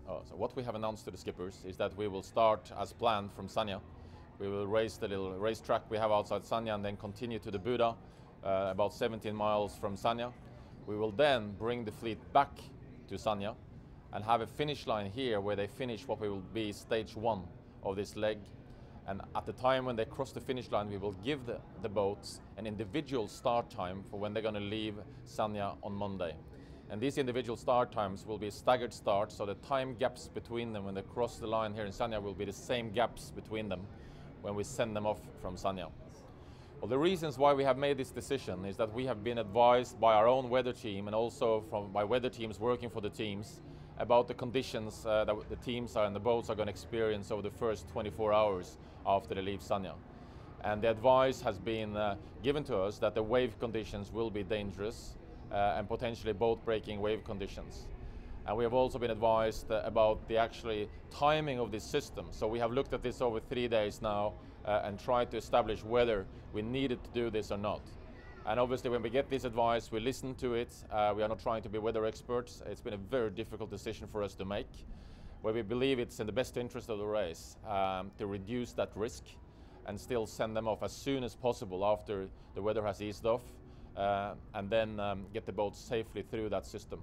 So what we have announced to the skippers is that we will start as planned from Sanya. We will race the little racetrack we have outside Sanya and then continue to the Buda, about 17 miles from Sanya. We will then bring the fleet back to Sanya and have a finish line here where they finish what will be stage 1 of this leg. And at the time when they cross the finish line, we will give the boats an individual start time for when they're going to leave Sanya on Monday. And these individual start times will be staggered starts, so the time gaps between them when they cross the line here in Sanya will be the same gaps between them when we send them off from Sanya. Well, the reasons why we have made this decision is that we have been advised by our own weather team and also by weather teams working for the teams about the conditions that the teams and the boats are going to experience over the first 24 hours after they leave Sanya. And the advice has been given to us that the wave conditions will be dangerous and potentially boat-breaking wave conditions. And we have also been advised about the actually timing of this system. So we have looked at this over 3 days now and tried to establish whether we needed to do this or not. And obviously when we get this advice, we listen to it. We are not trying to be weather experts. It's been a very difficult decision for us to make, where we believe it's in the best interest of the race to reduce that risk and still send them off as soon as possible after the weather has eased off, and then get the boats safely through that system.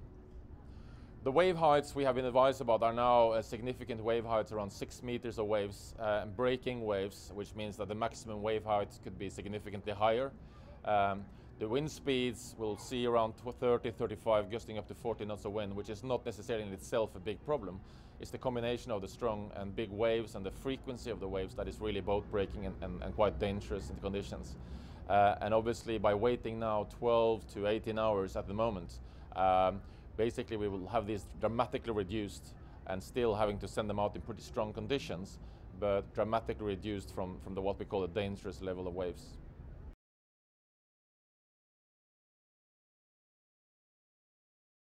The wave heights we have been advised about are now significant wave heights, around 6 meters of waves, and breaking waves, which means that the maximum wave heights could be significantly higher. The wind speeds we'll see around 30, 35, gusting up to 40 knots of wind, which is not necessarily in itself a big problem. It's the combination of the strong and big waves and the frequency of the waves that is really boat breaking and quite dangerous in the conditions. And obviously by waiting now 12 to 18 hours at the moment, basically we will have these dramatically reduced and still having to send them out in pretty strong conditions, but dramatically reduced from what we call a dangerous level of waves.